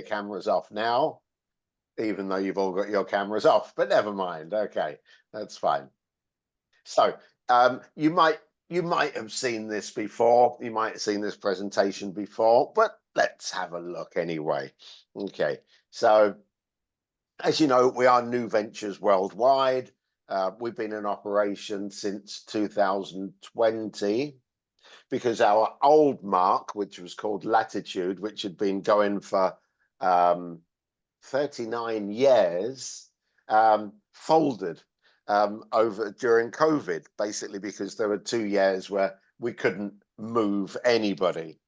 your cameras off now, even though you've all got your cameras off, but never mind. Okay, that's fine. So you might have seen this before. You might have seen this presentation before, but let's have a look anyway. Okay, so as you know, we are New Ventures Worldwide. We've been in operation since 2020 because our old mark, which was called Latitude, which had been going for 39 years, folded over during COVID, basically because there were 2 years where we couldn't move anybody.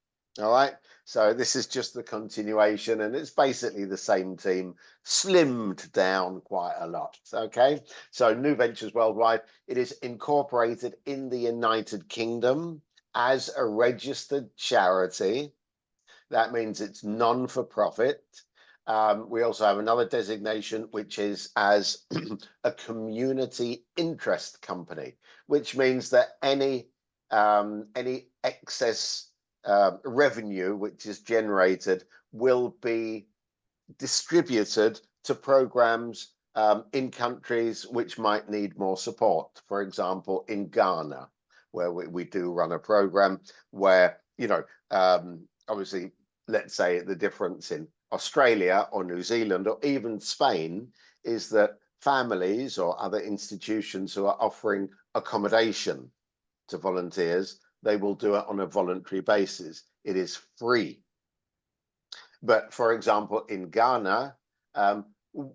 All right, so this is just the continuation, and it's basically the same team, slimmed down quite a lot. Okay, so New Ventures Worldwide, it is incorporated in the United Kingdom as a registered charity. That means it's non-for-profit. We also have another designation, which is as a community interest company, which means that any excess revenue which is generated will be distributed to programs in countries which might need more support. For example, in Ghana, where we do run a program where, you know, obviously, let's say the difference in Australia or New Zealand or even Spain is that families or other institutions who are offering accommodation to volunteers, they will do it on a voluntary basis. It is free. But for example, in Ghana,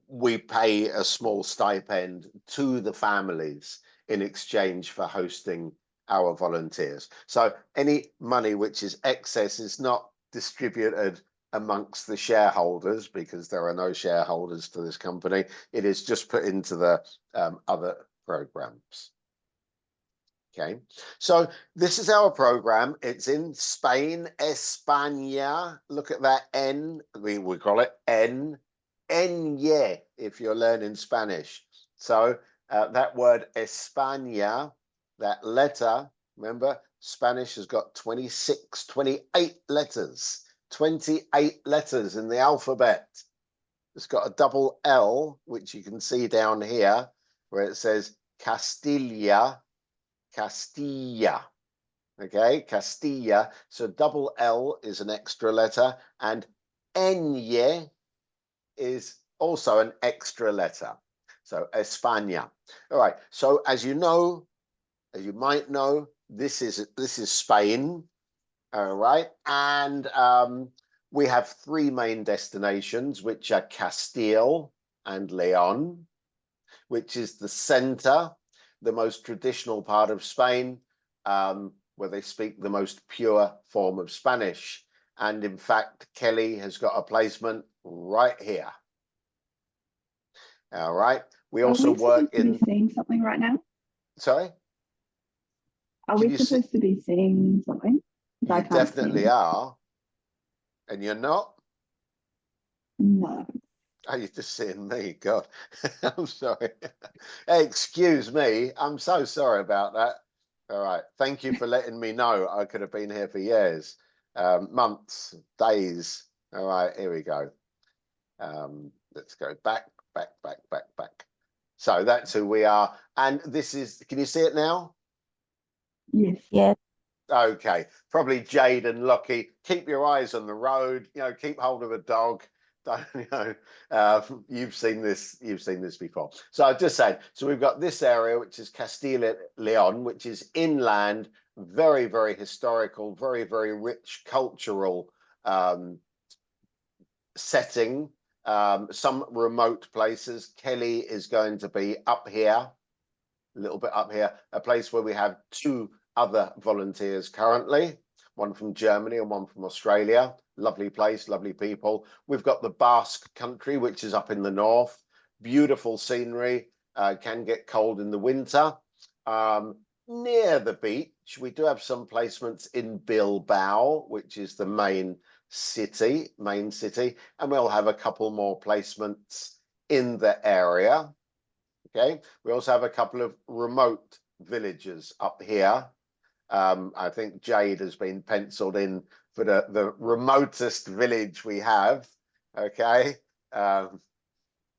we pay a small stipend to the families in exchange for hosting our volunteers. So any money which is excess is not distributed amongst the shareholders, because there are no shareholders for this company. It is just put into the other programs. Okay, so this is our program. It's in Spain, España. Look at that N. We call it N. Nye, if you're learning Spanish. So that word España, that letter, remember, Spanish has got 28 letters. 28 letters in the alphabet. It's got a double L, which you can see down here, where it says Castilla. Okay, Castilla. So double L is an extra letter, and Nye is also an extra letter. So España. All right. So as you know, as you might know, this is Spain. All right, and we have 3 main destinations, which are Castile and Leon, which is the center, the most traditional part of Spain, where they speak the most pure form of Spanish. And in fact, Kelly has got a placement right here. All right. We also work in. Are we seeing something right now? Sorry? Are we supposed to be seeing something? You definitely are. And you're not? No. Oh, you're just seeing me. God, I'm sorry. Hey, excuse me. I'm so sorry about that. All right. Thank you for letting me know. I could have been here for years, months, days. All right. Here we go. Let's go back. So that's who we are. And this is, can you see it now? Yes. Yeah. Okay. Probably Jade and Lockie. Keep your eyes on the road. You know, keep hold of a dog. Don't, you know, you've seen this before. So I just said, so we've got this area, which is Castile Leon, which is inland, very, very historical, very, very rich cultural setting. Some remote places. Kelly is going to be up here, a little bit up here, a place where we have 2 other volunteers currently, one from Germany and one from Australia. Lovely place, lovely people. We've got the Basque country, which is up in the north. Beautiful scenery, can get cold in the winter. Near the beach, we do have some placements in Bilbao, which is the main city, and we'll have a couple more placements in the area. Okay, we also have a couple of remote villages up here. I think Jade has been penciled in for the remotest village we have, Okay.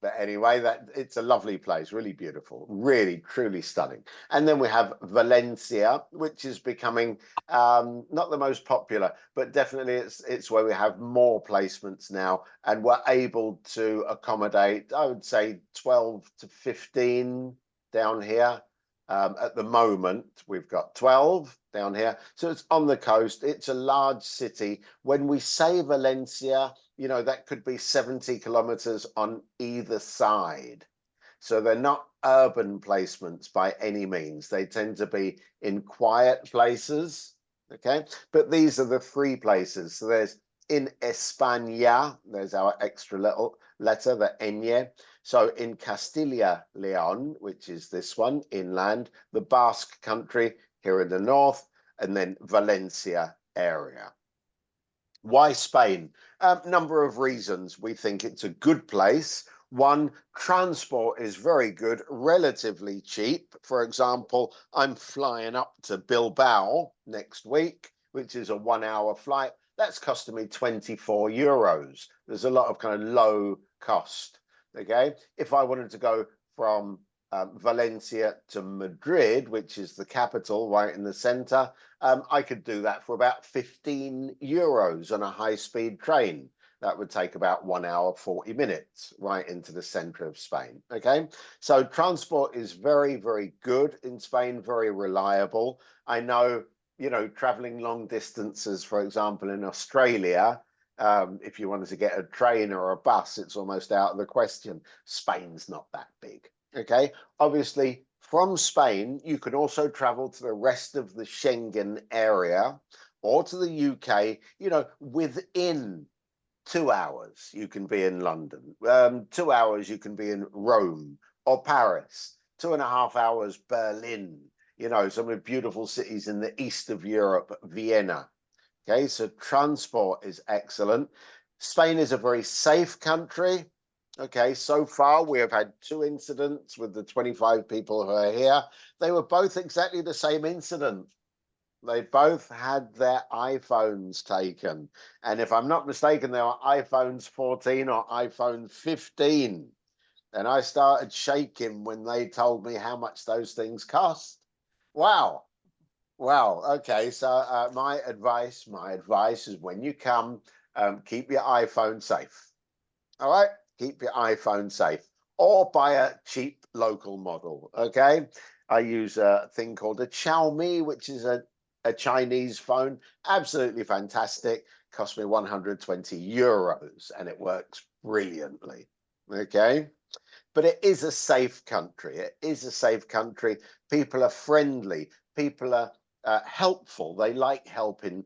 But anyway, it's a lovely place, really beautiful, really truly stunning. And then we have Valencia, which is becoming not the most popular, but definitely it's where we have more placements now, and we're able to accommodate, I would say, 12 to 15 down here. At the moment, we've got 12 down here, so it's on the coast. It's a large city. When we say Valencia, you know, that could be 70 kilometers on either side. So they're not urban placements by any means. They tend to be in quiet places. Okay. But these are the three places. So there's in España, there's our extra little letter, the ñ. So in Castilla León, which is this one, inland, the Basque country here in the north, and then Valencia area. Why Spain? Number of reasons. We think it's a good place. One, transport is very good, relatively cheap. For example, I'm flying up to Bilbao next week, which is a 1 hour flight. That's costing me 24 euros. There's a lot of kind of low cost. Okay. If I wanted to go from Valencia to Madrid, which is the capital right in the center, I could do that for about 15 euros on a high-speed train. That would take about 1 hour, 40 minutes right into the center of Spain. Okay, so transport is very, very good in Spain, very reliable. I know, you know, traveling long distances, for example, in Australia, if you wanted to get a train or a bus, it's almost out of the question. Spain's not that big. Okay, obviously from Spain, you can also travel to the rest of the Schengen area or to the UK, you know, within 2 hours, you can be in London. 2 hours, you can be in Rome or Paris. 2.5 hours, Berlin. You know, some of the beautiful cities in the east of Europe, Vienna. Okay, so transport is excellent. Spain is a very safe country. Okay, so far we have had 2 incidents with the 25 people who are here. They were both exactly the same incident. They both had their iPhones taken. And if I'm not mistaken, they were iPhones 14 or iPhone 15. And I started shaking when they told me how much those things cost. Wow. Wow. Okay. So my advice is when you come, keep your iPhone safe. All right. Keep your iPhone safe or buy a cheap local model. Okay. I use a thing called a Xiaomi, which is a Chinese phone. Absolutely fantastic. Cost me 120 euros and it works brilliantly. Okay. But it is a safe country. It is a safe country. People are friendly. People are helpful. They like helping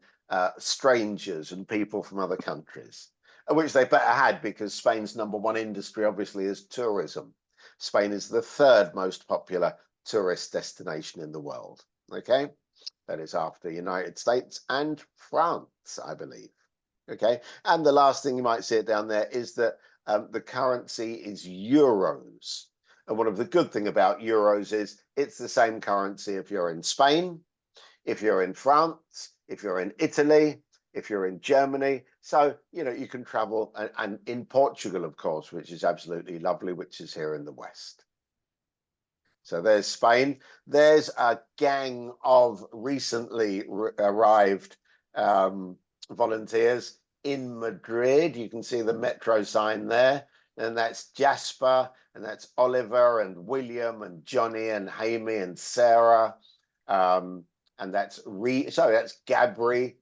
strangers and people from other countries, which they better had because Spain's #1 industry obviously is tourism. Spain is the 3rd most popular tourist destination in the world. Okay, that is after United States and France, I believe. Okay, and the last thing you might see it down there is that the currency is euros. And one of the good thing about euros is it's the same currency if you're in Spain, if you're in France, if you're in Italy, if you're in Germany. So, you know, you can travel and in Portugal, of course, which is absolutely lovely, which is here in the West. So there's Spain. There's a gang of recently arrived volunteers in Madrid. You can see the metro sign there. And that's Jasper, and that's Oliver, and William, and Johnny, and Hamie, and Sarah. And that's that's Gabri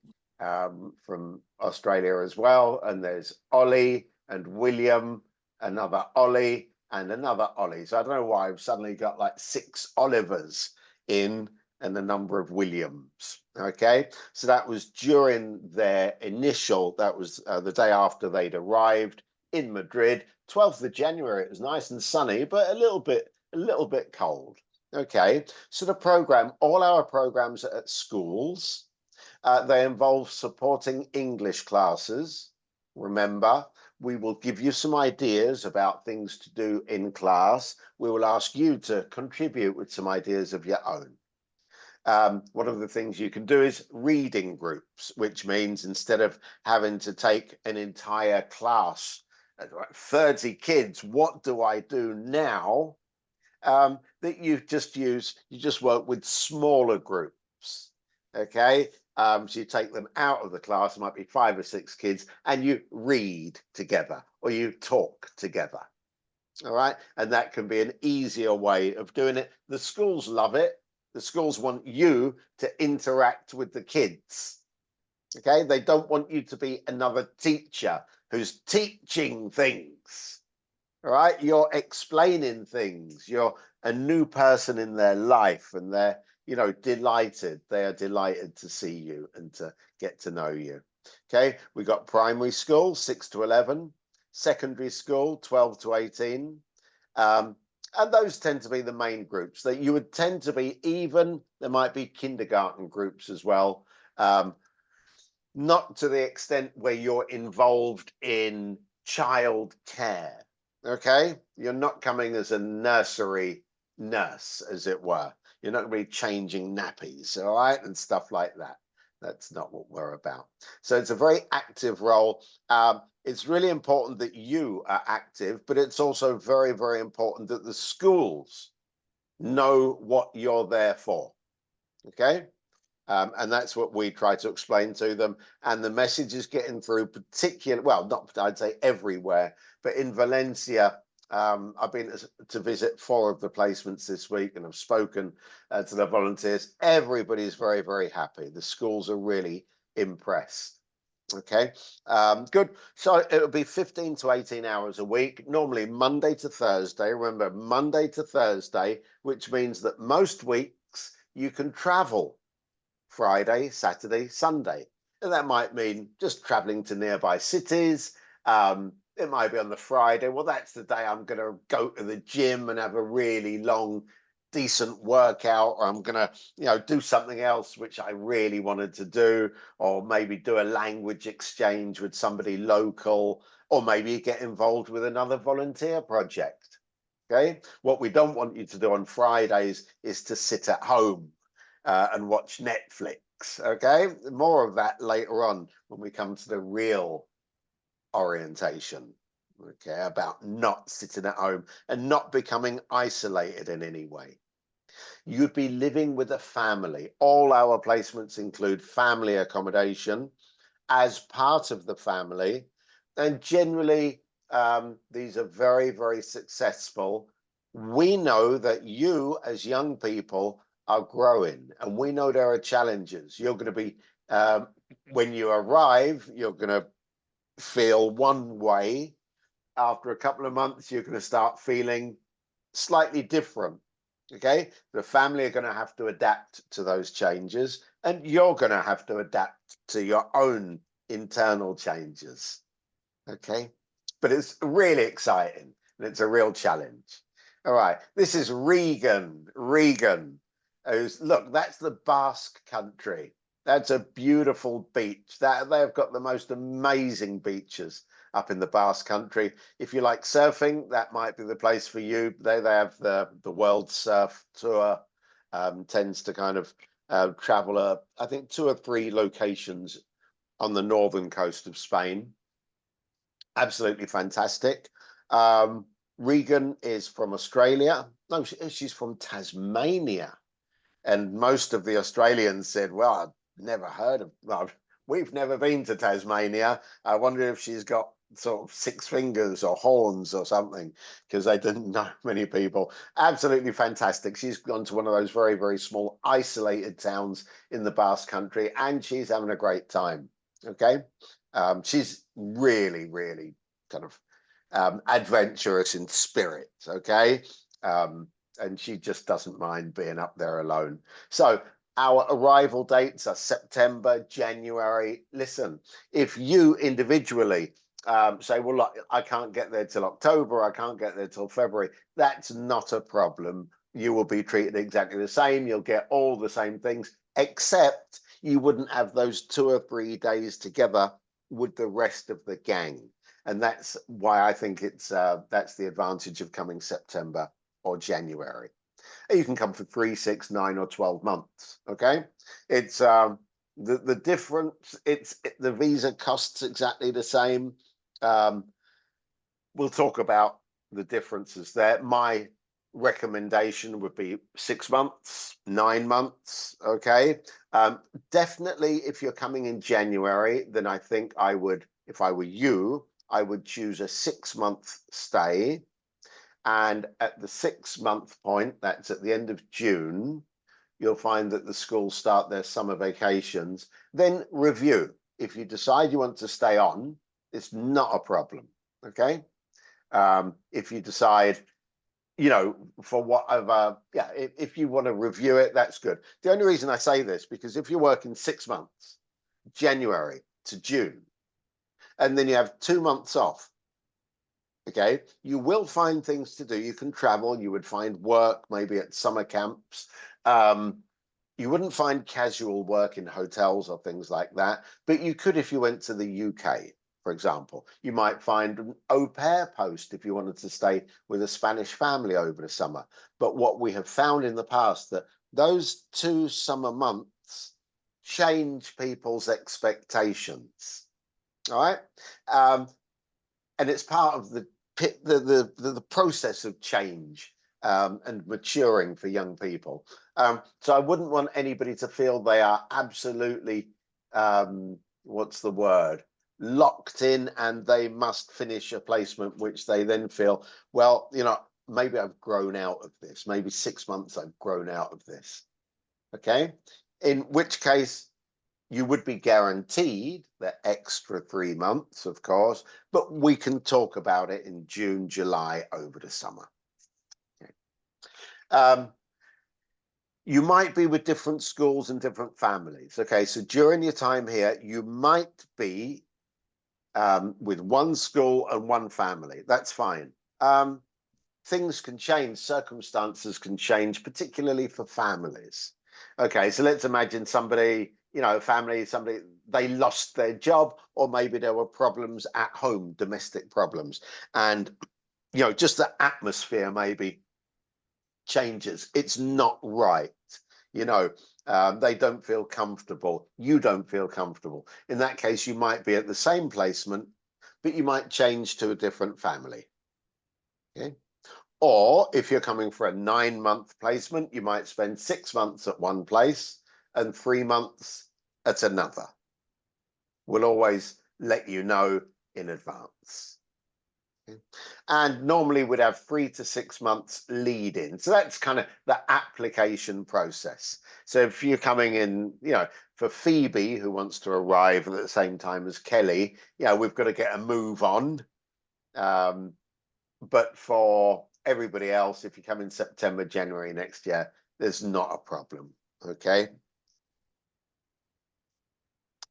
from Australia as well. And there's Ollie and William, another Ollie, and another Ollie. So I don't know why I've suddenly got like 6 Olivers in and the number of Williams. Okay, so that was during their initial, that was the day after they'd arrived in Madrid, 12th of January. It was nice and sunny, but a little bit cold. Okay, so the program, all our programs are at schools. They involve supporting English classes. Remember, we will give you some ideas about things to do in class. We will ask you to contribute with some ideas of your own. One of the things you can do is reading groups, which means instead of having to take an entire class 30 kids, what do I do now? That you just work with smaller groups. Okay. So you take them out of the class, it might be 5 or 6 kids, and you read together or you talk together. All right. And that can be an easier way of doing it. The schools love it. The schools want you to interact with the kids. Okay. They don't want you to be another teacher who's teaching things. All right. You're explaining things. You're a new person in their life, and they're, delighted. They are delighted to see you and to get to know you. Okay. We got primary school, 6 to 11, secondary school, 12 to 18. And those tend to be the main groups that you would tend to be. Even there might be kindergarten groups as well. Not to the extent where you're involved in child care. Okay. You're not coming as a nursery nurse, as it were. You're not going to be changing nappies, all right, and stuff like that. That's not what we're about. So it's a very active role. It's really important that you are active, but it's also very, very important that the schools know what you're there for. Okay. And that's what we try to explain to them. And the message is getting through, particularly, well, not I'd say everywhere, but in Valencia. I've been to visit 4 of the placements this week, and I've spoken to the volunteers. Everybody's very, very happy. The schools are really impressed. Okay, good. So it'll be 15 to 18 hours a week, normally Monday to Thursday. Remember, Monday to Thursday, which means that most weeks you can travel Friday, Saturday, Sunday. And that might mean just traveling to nearby cities. It might be on the Friday. Well, that's the day I'm going to go to the gym and have a really long, decent workout, or I'm going to, do something else which I really wanted to do, or maybe do a language exchange with somebody local, or maybe get involved with another volunteer project. Okay. What we don't want you to do on Fridays is to sit at home and watch Netflix. Okay. More of that later on when we come to the real orientation. Okay. About not sitting at home and not becoming isolated in any way. You'd be living with a family. All our placements include family accommodation as part of the family. And generally, these are very, very successful. We know that you, as young people, are growing, and we know there are challenges. You're going to be, when you arrive, you're going to feel one way. After a couple of months, you're going to start feeling slightly different. Okay. The family are going to have to adapt to those changes, and you're going to have to adapt to your own internal changes. Okay. But it's really exciting, and it's a real challenge. All right. This is Regan. Look, that's the Basque country. That's a beautiful beach. They've got the most amazing beaches up in the Basque country. If you like surfing, that might be the place for you. They have the World Surf Tour. Tends to kind of travel, I think 2 or 3 locations on the northern coast of Spain. Absolutely fantastic. Regan is from Australia. No, she's from Tasmania. And most of the Australians said, well, I've never heard of, well, we've never been to Tasmania. I wonder if she's got sort of 6 fingers or horns or something, because they didn't know many people. Absolutely fantastic. She's gone to one of those very, very small, isolated towns in the Basque country, and she's having a great time. Okay. She's really, really kind of adventurous in spirit. Okay. And she just doesn't mind being up there alone. So our arrival dates are September, January. Listen, if you individually say, well, look, I can't get there till October, I can't get there till February, that's not a problem. You will be treated exactly the same. You'll get all the same things, except you wouldn't have those 2 or 3 days together with the rest of the gang. And that's why I think that's the advantage of coming September or January. You can come for 3, 6, 9, or 12 months. Okay. It's the difference. The visa costs exactly the same. we'll talk about the differences there. My recommendation would be 6 months, 9 months. Okay. Definitely, if you're coming in January, then I think I would, if I were you, I would choose a 6-month stay. And at the 6-month point, that's at the end of June, you'll find that the schools start their summer vacations. Then review. If you decide you want to stay on, it's not a problem. Okay. If you decide, you know, for whatever, yeah, if you want to review it, that's good. The only reason I say this, because if you're working 6 months, January to June, and then you have 2 months off, okay, you will find things to do. You can travel, you would find work maybe at summer camps. You wouldn't find casual work in hotels or things like that, but you could if you went to the UK, for example. You might find an au pair post if you wanted to stay with a Spanish family over the summer. But what we have found in the past, that those 2 summer months change people's expectations. All right. And it's part of the process of change and maturing for young people. So I wouldn't want anybody to feel they are absolutely, what's the word, locked in, and they must finish a placement, which they then feel, well, you know, maybe I've grown out of this. Maybe 6 months I've grown out of this. Okay. In which case, you would be guaranteed the extra 3 months, of course, but we can talk about it in June, July, over the summer. Okay. You might be with different schools and different families. Okay, so during your time here, you might be with one school and one family. That's fine. Things can change, circumstances can change, particularly for families. Okay, so let's imagine somebody, you know, family, somebody, they lost their job, or maybe there were problems at home, domestic problems. And, you know, just the atmosphere maybe changes. It's not right. You know, they don't feel comfortable. You don't feel comfortable. In that case, you might be at the same placement, but you might change to a different family. Okay. Or if you're coming for a 9-month placement, you might spend 6 months at one place and 3 months at another. We'll always let you know in advance. Okay. And normally we'd have 3 to 6 months lead in. So that's kind of the application process. So if you're coming in, you know, for Phoebe, who wants to arrive at the same time as Kelly, you know, we've got to get a move on. But for everybody else, if you come in September, January next year, there's not a problem. Okay.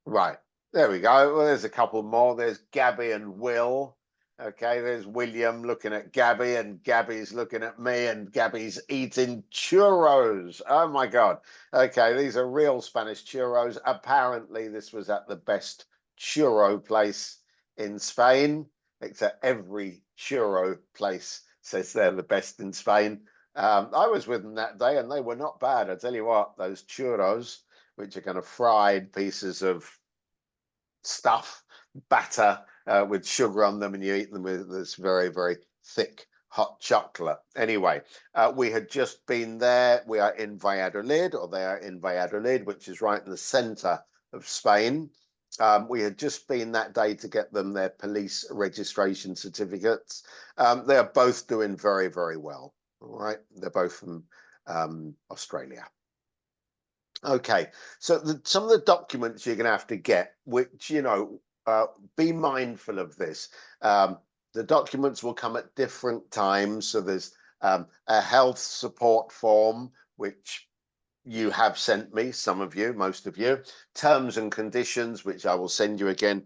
Right. There we go. Well, there's a couple more. There's Gabby and Will. Okay. There's William looking at Gabby, and Gabby's looking at me, and Gabby's eating churros. Oh my God. Okay. These are real Spanish churros. Apparently, this was at the best churro place in Spain, except every churro place says they're the best in Spain. I was with them that day, and they were not bad. I tell you what, those churros, which are kind of fried pieces of stuff, batter with sugar on them, and you eat them with this very, very thick hot chocolate. Anyway, we had just been there. We are in Valladolid, or they are in Valladolid, which is right in the center of Spain. We had just been that day to get them their police registration certificates. They are both doing very, very well. All right. They're both from Australia. Okay. So some of the documents you're going to have to get, which, you know, be mindful of this. The documents will come at different times. So there's a health support form, which you have sent me, some of you, most of you, terms and conditions, which I will send you again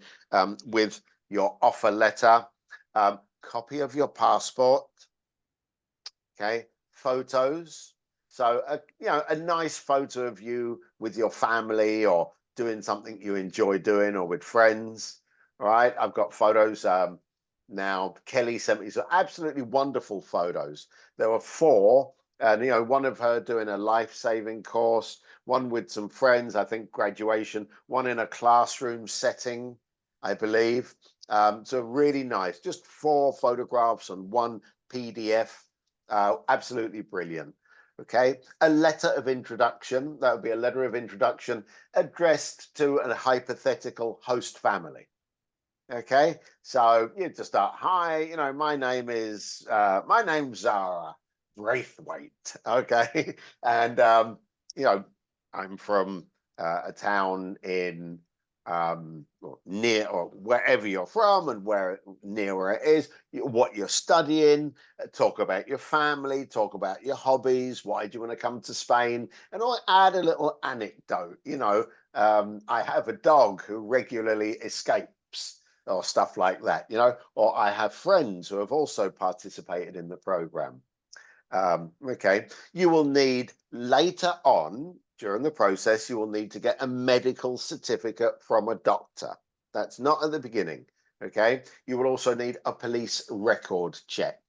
with your offer letter, copy of your passport, okay, photos. So, you know, a nice photo of you with your family or doing something you enjoy doing, or with friends. All right, I've got photos now. Kelly sent me some absolutely wonderful photos. There were 4. And, you know, one of her doing a life-saving course, one with some friends, I think graduation, one in a classroom setting, I believe. So really nice, just 4 photographs on 1 PDF. Absolutely brilliant. Okay, a letter of introduction. That would be a letter of introduction addressed to a hypothetical host family. Okay, so you just start, hi, you know, my name's Zara Braithwaite. Okay, and you know, I'm from a town in or near or wherever you're from, and where near where it is, what you're studying, talk about your family, talk about your hobbies, why do you want to come to Spain, and I'll add a little anecdote. You know, I have a dog who regularly escapes, or stuff like that, you know, or I have friends who have also participated in the program. Okay, you will need later on during the process, you will need to get a medical certificate from a doctor. That's not at the beginning. Okay, you will also need a police record check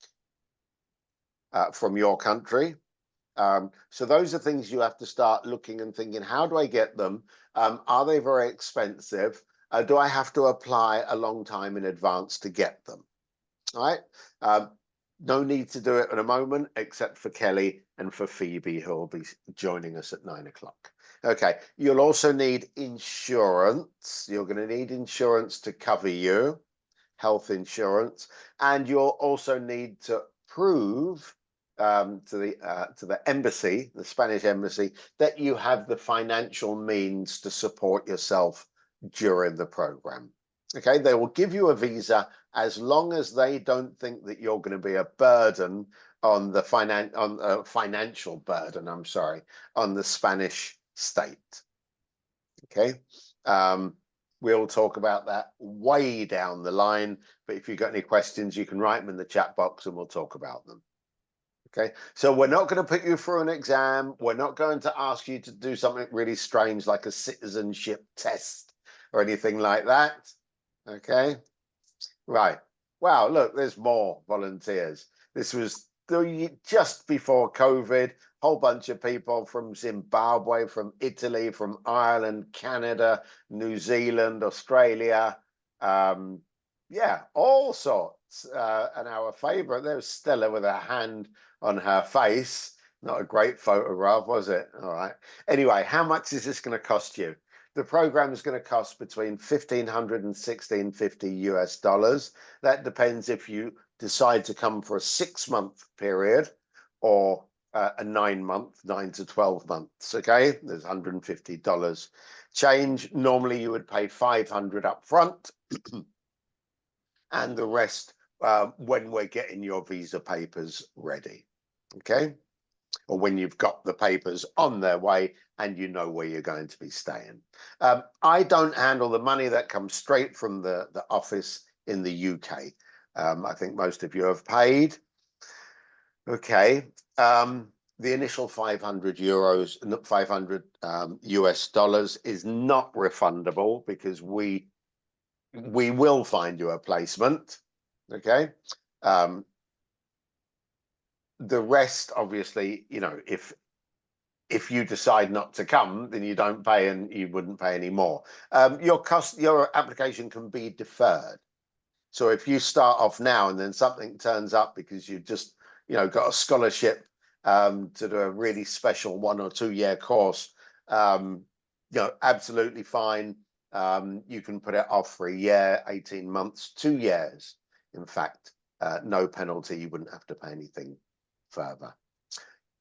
from your country. So those are things you have to start looking and thinking, how do I get them? Are they very expensive? Do I have to apply a long time in advance to get them? All right. No need to do it at a moment, except for Kelly and for Phoebe, who will be joining us at 9 o'clock. Okay, you'll also need insurance. You're going to need insurance to cover you, health insurance, and you'll also need to prove to the embassy, the Spanish embassy, that you have the financial means to support yourself during the program. Okay, they will give you a visa as long as they don't think that you're going to be a burden on the financial burden, I'm sorry, on the Spanish state. Okay, we'll talk about that way down the line, but if you've got any questions, you can write them in the chat box and we'll talk about them. Okay, so we're not going to put you through an exam. We're not going to ask you to do something really strange like a citizenship test or anything like that. Okay, right. Wow, look, there's more volunteers. This was just before COVID. Whole bunch of people from Zimbabwe, from Italy, from Ireland, Canada, New Zealand, Australia. Yeah, all sorts. And our favorite, there's Stella with her hand on her face. Not a great photograph, was it? All right. Anyway, how much is this going to cost you? The program is going to cost between $1,500 and $1,650 US. That depends if you decide to come for a 6-month period or a 9-month, 9 to 12 months. Okay, there's $150 change. Normally, you would pay $500 up front, and the rest when we're getting your visa papers ready. Okay, or when you've got the papers on their way and you know where you're going to be staying. I don't handle the money. That comes straight from the office in the UK. I think most of you have paid. Okay. The initial 500 euros, 500 US dollars is not refundable because we will find you a placement. Okay. The rest, obviously, you know, if you decide not to come, then you don't pay, and you wouldn't pay any more. Your application can be deferred. So if you start off now and then something turns up because you just, you know, got a scholarship to do a really special 1 or 2 year course, you know, absolutely fine. You can put it off for a year, 18 months, 2 years. In fact, no penalty. You wouldn't have to pay anything further.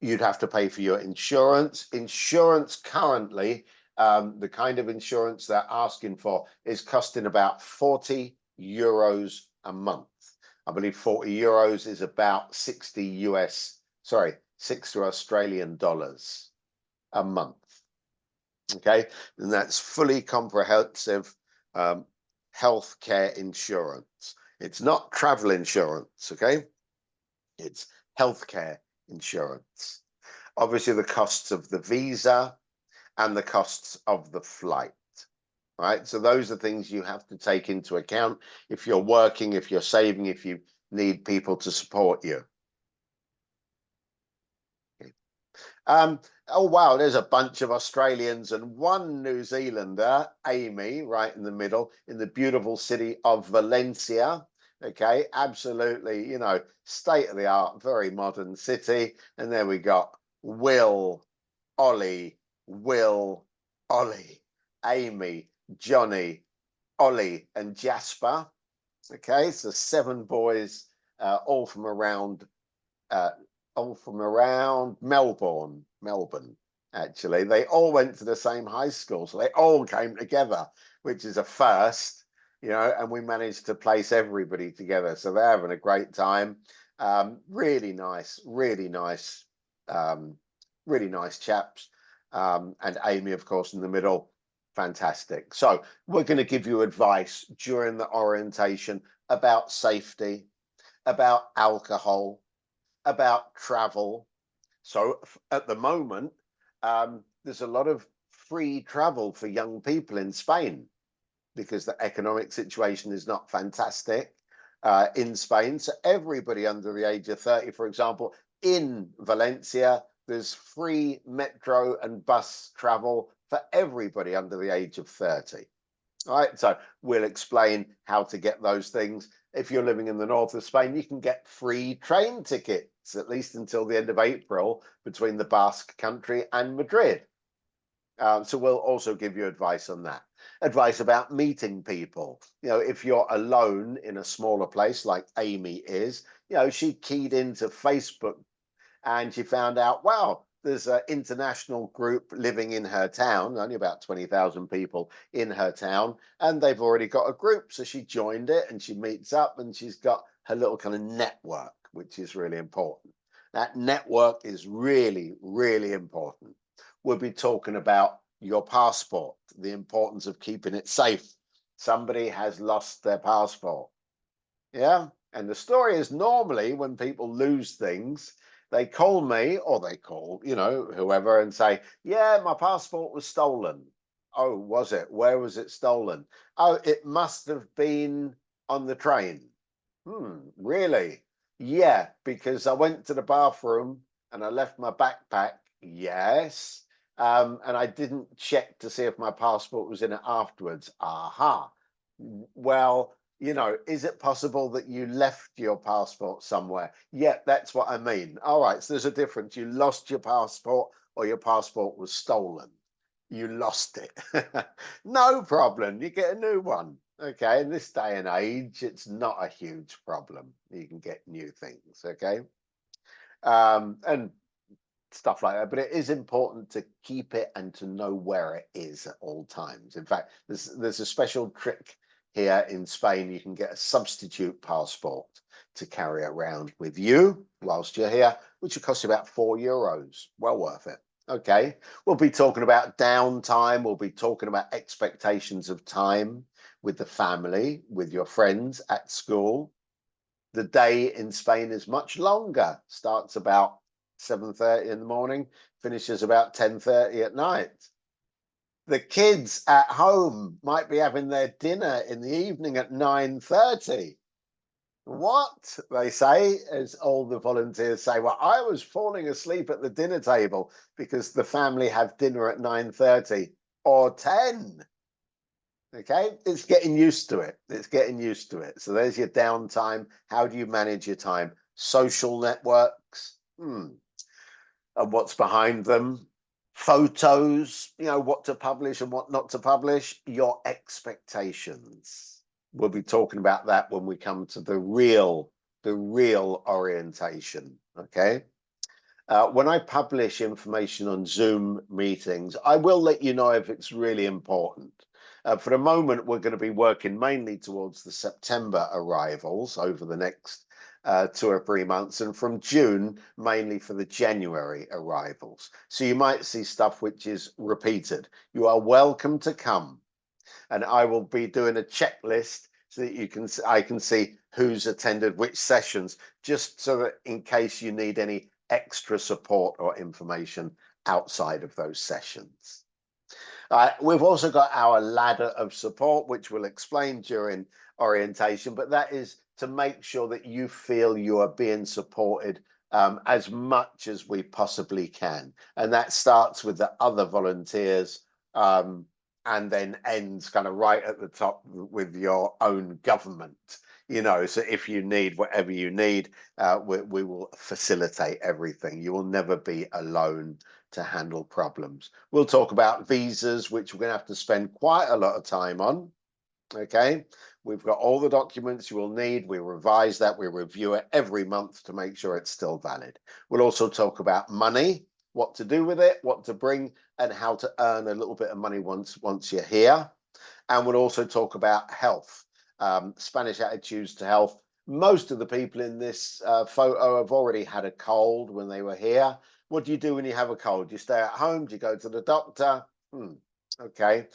You'd have to pay for your insurance. Insurance currently, the kind of insurance they're asking for is costing about 40 euros a month. I believe 40 euros is about 60 Australian dollars a month. Okay, and that's fully comprehensive healthcare insurance. It's not travel insurance, okay? It's healthcare insurance. Obviously, the costs of the visa and the costs of the flight. Right, so those are things you have to take into account if you're working, if you're saving, if you need people to support you. Okay. Oh, wow, there's a bunch of Australians and one New Zealander, Amy, right in the middle, in the beautiful city of Valencia. Okay, absolutely, you know, state of the art, very modern city. And there we got Will, Ollie, Will, Ollie, Amy, Johnny, Ollie, and Jasper. Okay, so 7 boys, all from around uh, Melbourne, actually. They all went to the same high school, so they all came together, which is a first, you know, and we managed to place everybody together. So they're having a great time. Really nice, really nice chaps. And Amy, of course, in the middle. Fantastic. So we're going to give you advice during the orientation about safety, about alcohol, about travel. So at the moment, there's a lot of free travel for young people in Spain because the economic situation is not fantastic in Spain. So everybody under the age of 30, for example, in Valencia, there's free metro and bus travel for everybody under the age of 30. All right, so we'll explain how to get those things. If you're living in the north of Spain, you can get free train tickets, at least until the end of April, between the Basque Country and Madrid. So we'll also give you advice on that. Advice about meeting people. You know, if you're alone in a smaller place like Amy is, you know, she keyed into Facebook and she found out, wow, there's an international group living in her town, only about 20,000 people in her town, and they've already got a group. So she joined it and she meets up and she's got her little kind of network, which is really important. That network is really, really important. We'll be talking about your passport, the importance of keeping it safe. Somebody has lost their passport. Yeah. And the story is normally when people lose things, they call me or they call, you know, whoever and say, yeah, my passport was stolen. Oh, was it? Where was it stolen? Oh, it must have been on the train. Really? Yeah, because I went to the bathroom and I left my backpack. Yes. And I didn't check to see if my passport was in it afterwards. Aha. Well, you know, is it possible that you left your passport somewhere? Yeah, that's what I mean. All right, so there's a difference. You lost your passport or your passport was stolen. You lost it. No problem. You get a new one. Okay, in this day and age, it's not a huge problem. You can get new things. Okay. And stuff like that. But it is important to keep it and to know where it is at all times. In fact, there's a special trick here in Spain. You can get a substitute passport to carry around with you whilst you're here, which will cost you about €4. Well worth it. Okay, we'll be talking about downtime. We'll be talking about expectations of time with the family, with your friends at school. The day in Spain is much longer, starts about 7:30 in the morning, finishes about 10:30 at night. The kids at home might be having their dinner in the evening at 9:30. What they say, as all the volunteers say, well, I was falling asleep at the dinner table because the family have dinner at 9:30 or 10. Okay, it's getting used to it. It's getting used to it. So there's your downtime. How do you manage your time? Social networks. And what's behind them? Photos, you know, what to publish and what not to publish. Your expectations. We'll be talking about that when we come to the real orientation. Okay. When I publish information on Zoom meetings, I will let you know if it's really important. For the moment, we're going to be working mainly towards the September arrivals over the next 2 or 3 months, and from June, mainly for the January arrivals. So you might see stuff which is repeated. You are welcome to come, and I will be doing a checklist so that I can see who's attended which sessions, just so that in case you need any extra support or information outside of those sessions. We've also got our ladder of support, which we'll explain during orientation, but that is to make sure that you feel you are being supported as much as we possibly can. And that starts with the other volunteers and then ends kind of right at the top with your own government. You know, so if you need whatever you need, we will facilitate everything. You will never be alone to handle problems. We'll talk about visas, which we're going to have to spend quite a lot of time on. Okay, we've got all the documents you will need. We revise that, we review it every month to make sure it's still valid. We'll also talk about money, what to do with it, what to bring, and how to earn a little bit of money once you're here. And we'll also talk about health, Spanish attitudes to health. Most of the people in this photo have already had a cold when they were here. What do you do when you have a cold? Do you stay at home? Do you go to the doctor? Okay.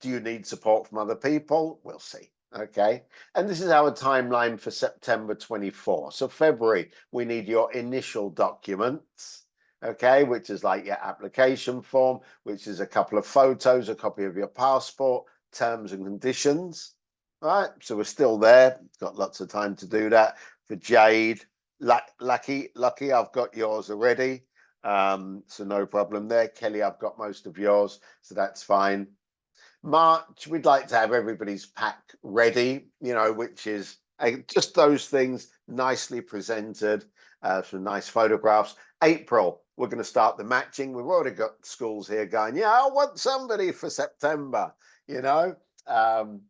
Do you need support from other people? We'll see. Okay. And this is our timeline for September 24. So February, we need your initial documents. Okay, which is like your application form, which is a couple of photos, a copy of your passport, terms and conditions. All right, so we're still there. Got lots of time to do that. For Jade, lucky, I've got yours already. So no problem there. Kelly, I've got most of yours, so that's fine. March, we'd like to have everybody's pack ready, you know, which is just those things nicely presented, some nice photographs. April, we're going to start the matching. We've already got schools here going, yeah, I want somebody for September, you know.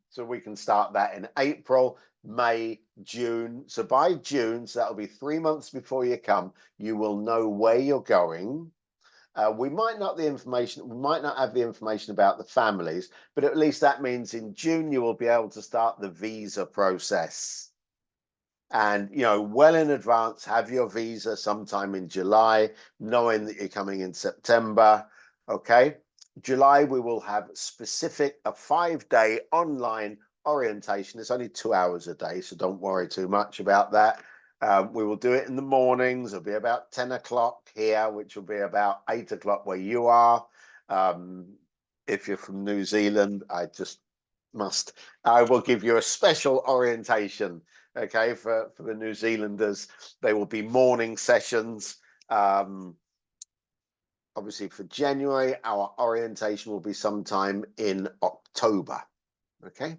So we can start that in April, May, June. So by June, so that'll be 3 months before you come, you will know where you're going. We might not have the information about the families, but at least that means in June you will be able to start the visa process. And, you know, well in advance, have your visa sometime in July, knowing that you're coming in September. Okay. July, we will have a 5-day online orientation. It's only 2 hours a day, so don't worry too much about that. We will do it in the mornings. It'll be about 10 o'clock here, which will be about 8 o'clock where you are. If you're from New Zealand, I will give you a special orientation, okay, for the New Zealanders. They will be morning sessions. Obviously for January, our orientation will be sometime in October, okay?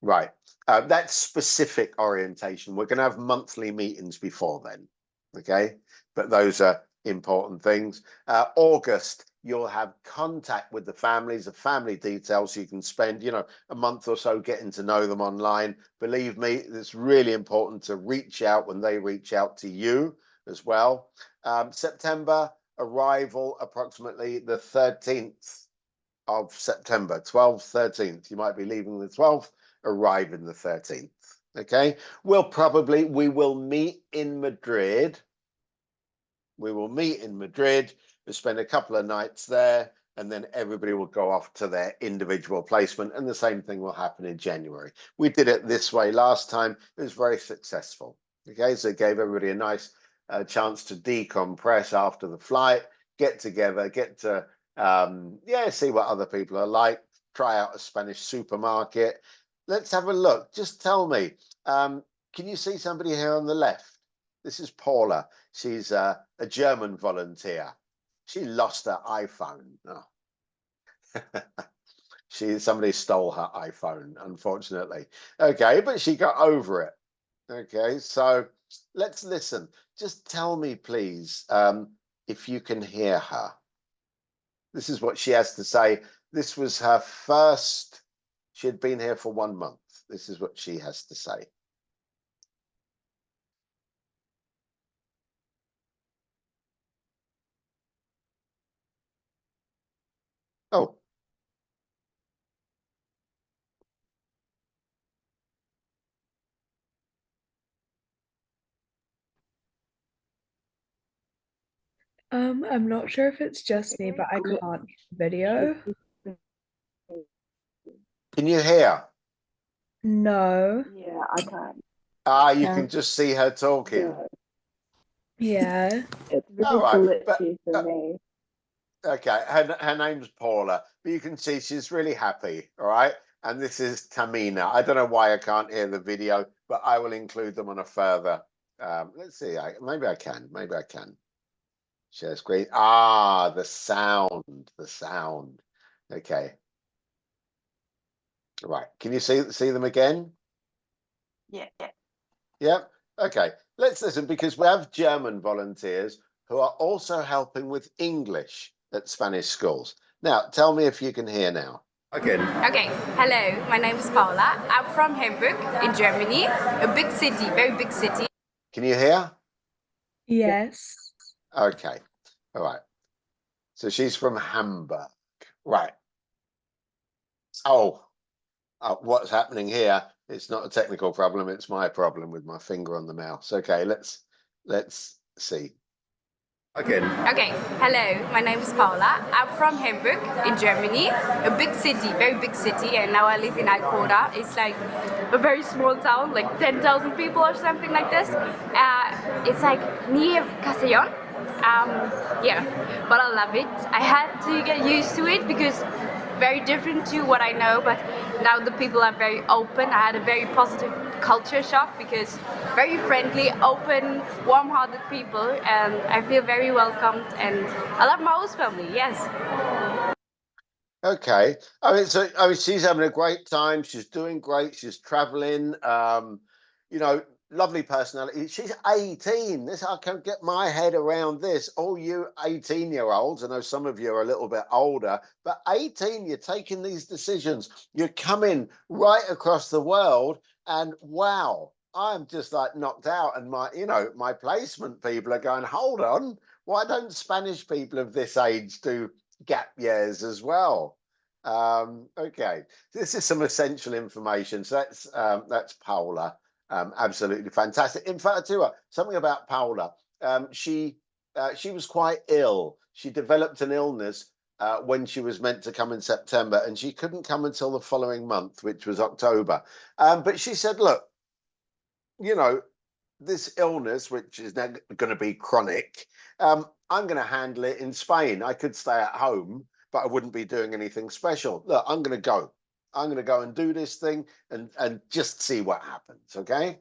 Right, that's specific orientation. We're going to have monthly meetings before then, okay? But those are important things. August, you'll have contact with the families, the family details, so you can spend, you know, a month or so getting to know them online. Believe me, it's really important to reach out when they reach out to you as well. September, arrival approximately the 13th of September, 12th, 13th. You might be leaving the 12th, arrive in the 13th. Okay, we will meet in Madrid. We'll spend a couple of nights there, and then everybody will go off to their individual placement, and the same thing will happen in January. We did it this way last time. It was very successful. Okay, so it gave everybody a nice chance to decompress after the flight, get together, get to see what other people are like, try out a Spanish supermarket. Let's have a look. Just tell me, can you see somebody here on the left? This is Paula. She's a German volunteer. She lost her iPhone. Oh. Somebody stole her iPhone, unfortunately. Okay, but she got over it. Okay, so let's listen. Just tell me, please, if you can hear her. This is what she has to say. This was her first, she had been here for 1 month. This is what she has to say. Oh. I'm not sure if it's just me, but I can't hear the video. Can you hear? No. Yeah, I can't. You can just see her talking. Yeah. It's really glitchy for me. Okay, her name's Paula, but you can see she's really happy, all right? And this is Tamina. I don't know why I can't hear the video, but I will include them on a further Let's see. Maybe I can. Maybe I can share screen. Ah, the sound. The sound. Okay. Right. Can you see them again? Yeah. Yep. Okay. Let's listen because we have German volunteers who are also helping with English at Spanish schools. Now, tell me if you can hear now. Again. Okay, hello, my name is Paula. I'm from Hamburg in Germany, a big city, very big city. Can you hear? Yes. Okay. All right. So she's from Hamburg. Right. Oh, what's happening here? It's not a technical problem. It's my problem with my finger on the mouse. Okay, let's see. Again. Okay, hello, my name is Paula. I'm from Hamburg in Germany, a big city, very big city, and now I live in Alcoda. It's like a very small town, like 10,000 people or something like this. It's like near Castellón. Yeah, but I love it. I had to get used to it because very different to what I know, but now the people are very open. I had a very positive culture shock because very friendly, open, warm-hearted people, and I feel very welcomed, and I love my host family. Yes. Okay. I mean, she's having a great time. She's doing great. She's traveling. You know, lovely personality. She's 18. I can't get my head around this. All you 18-year-olds, I know some of you are a little bit older, but 18, you're taking these decisions. You're coming right across the world, and wow, I'm just like knocked out. And my placement people are going, hold on, why don't Spanish people of this age do gap years as well? Okay, this is some essential information. So that's Paula. Absolutely fantastic. In fact, too, something about Paula. She was quite ill. She developed an illness when she was meant to come in September, and she couldn't come until the following month, which was October. But she said, look, this illness, which is now going to be chronic, I'm going to handle it in Spain. I could stay at home, but I wouldn't be doing anything special. Look, I'm going to go. I'm going to go and do this thing and just see what happens. Okay.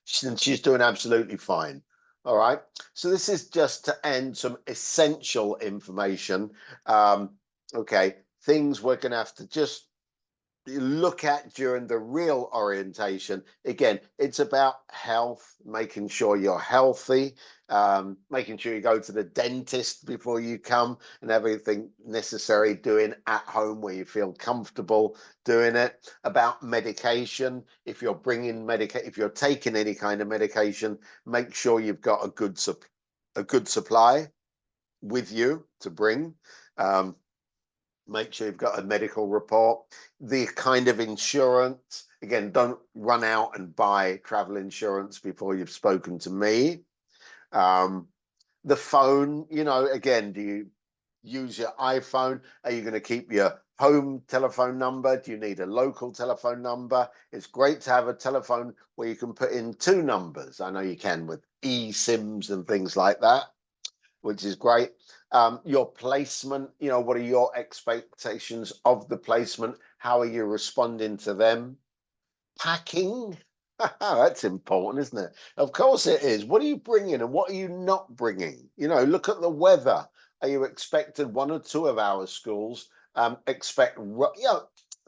She's doing absolutely fine. All right. So this is just to end some essential information. Okay. Things we're going to have to just look at during the real orientation. Again, it's about health, making sure you're healthy, making sure you go to the dentist before you come, and everything necessary doing at home where you feel comfortable doing it. About medication, if you're if you're taking any kind of medication, make sure you've got a good supply with you to bring. Make sure you've got a medical report, the kind of insurance. Again, don't run out and buy travel insurance before you've spoken to me. The phone, again, do you use your iPhone? Are you going to keep your home telephone number? Do you need a local telephone number? It's great to have a telephone where you can put in two numbers. I know you can with eSIMs and things like that, which is great. Your placement, what are your expectations of the placement? How are you responding to them? Packing, that's important, isn't it? Of course it is. What are you bringing and what are you not bringing? Look at the weather. Are you expected? One or two of our schools expect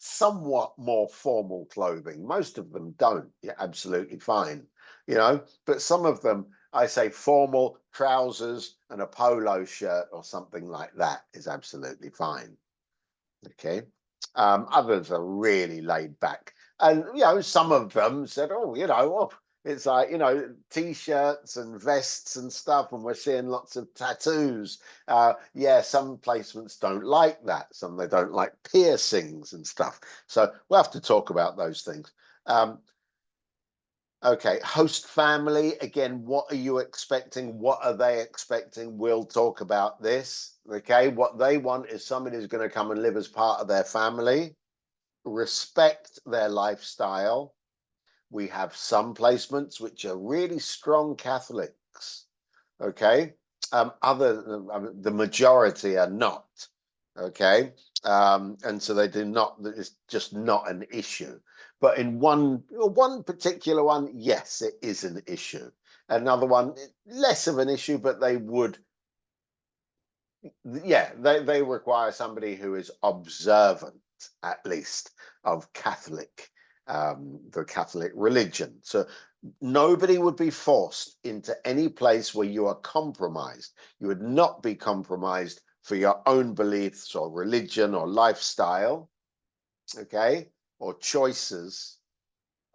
somewhat more formal clothing. Most of them don't. You're absolutely fine, but some of them, I say formal trousers and a polo shirt or something like that is absolutely fine. Okay. Others are really laid back. And, some of them said, it's like, T-shirts and vests and stuff. And we're seeing lots of tattoos. Some placements don't like that. Some they don't like piercings and stuff. So we'll have to talk about those things. Okay, host family, again, what are you expecting? What are they expecting? We'll talk about this, okay? What they want is somebody who's going to come and live as part of their family, respect their lifestyle. We have some placements which are really strong Catholics, okay? The majority are not, okay? And so they do not, it's just not an issue. But in one particular one, yes, it is an issue. Another one, less of an issue, but they would, yeah, they require somebody who is observant, at least, of the Catholic religion. So nobody would be forced into any place where you are compromised. You would not be compromised for your own beliefs or religion or lifestyle, okay, or choices.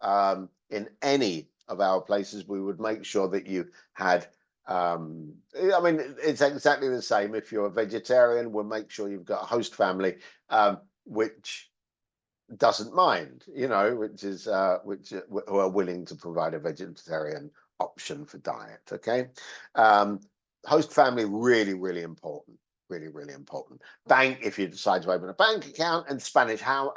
In any of our places, we would make sure that you had, I mean, it's exactly the same. If you're a vegetarian, we'll make sure you've got a host family, which doesn't mind, you know, who are willing to provide a vegetarian option for diet. Okay. Host family, really, really important. Really, really important. Bank, if you decide to open a bank account, and Spanish, how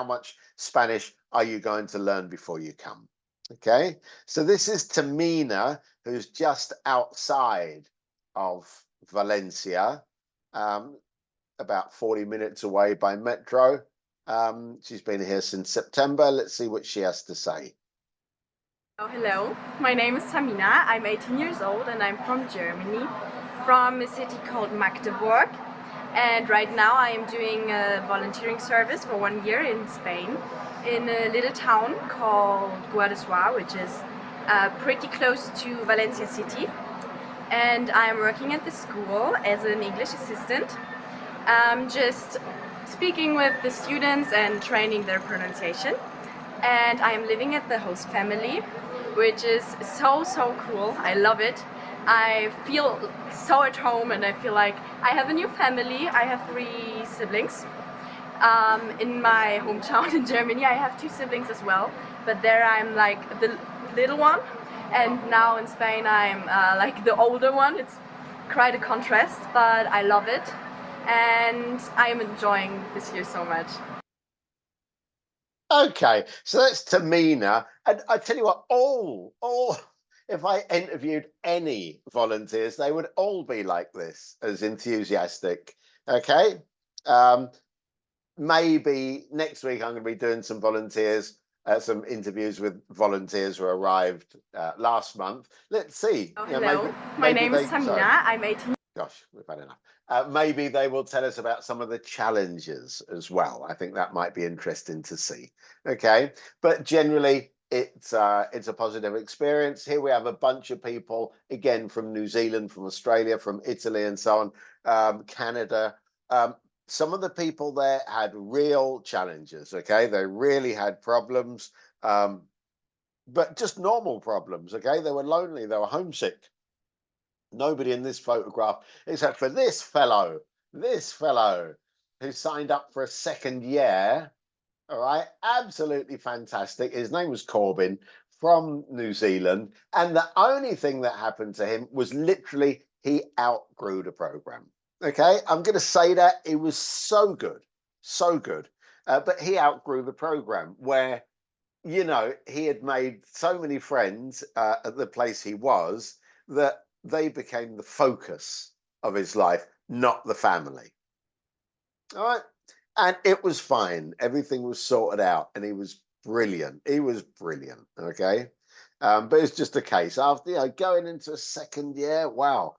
much Spanish are you going to learn before you come? Okay, so this is Tamina, who's just outside of Valencia, about 40 minutes away by metro. She's been here since September. Let's see what she has to say. Oh, hello, my name is Tamina. I'm 18 years old and I'm from Germany, from a city called Magdeburg. And right now I am doing a volunteering service for 1 year in Spain, in a little town called Guadalajara, which is pretty close to Valencia city. And I'm working at the school as an English assistant, just speaking with the students and training their pronunciation. And I am living at the host family, which is so cool. I love it. I feel so at home and I feel like I have a new family. I have 3 siblings. In my hometown in Germany I have 2 siblings as well, but there I'm like the little one, and now in Spain I'm like the older one. It's quite a contrast, but I love it and I am enjoying this year so much. Okay, so that's Tamina, and I tell you what, all if I interviewed any volunteers, they would all be like this, as enthusiastic. Okay, maybe next week I'm going to be doing some some interviews with volunteers who arrived last month. Let's see. Oh, hello, my name is Tamina. I'm 18. Gosh, we've had enough. Maybe they will tell us about some of the challenges as well. I think that might be interesting to see. Okay, but generally it's a positive experience. Here we have a bunch of people, again, from New Zealand, from Australia, from Italy, and so on, Canada. Some of the people there had real challenges. Okay, they really had problems, but just normal problems. Okay, they were lonely, they were homesick. Nobody in this photograph, except for this fellow who signed up for a 2nd year. All right, absolutely fantastic. His name was Corbin, from New Zealand, and the only thing that happened to him was literally he outgrew the program. Okay, I'm going to say that it was so good, but he outgrew the program, where, you know, he had made so many friends at the place he was that they became the focus of his life, not the family. All right. And it was fine. Everything was sorted out, and he was brilliant. Okay. But it's just a case after, you know, going into a 2nd year. Wow.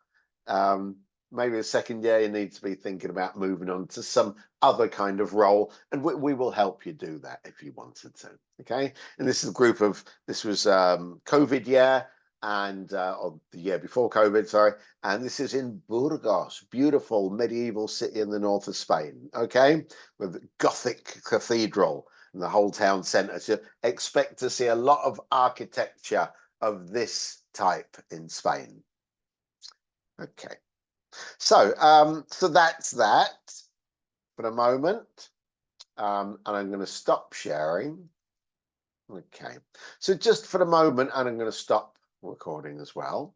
Maybe a 2nd year, you need to be thinking about moving on to some other kind of role, and we will help you do that if you wanted to. Okay. And this is a group of, this was COVID year, and or the year before COVID, sorry, and this is in Burgos, beautiful medieval city in the north of Spain. Okay, with the Gothic cathedral and the whole town centre. So expect to see a lot of architecture of this type in Spain. Okay, so so that's that for the moment, and I'm going to stop sharing. Okay, so just for the moment, and I'm going to stop recording as well.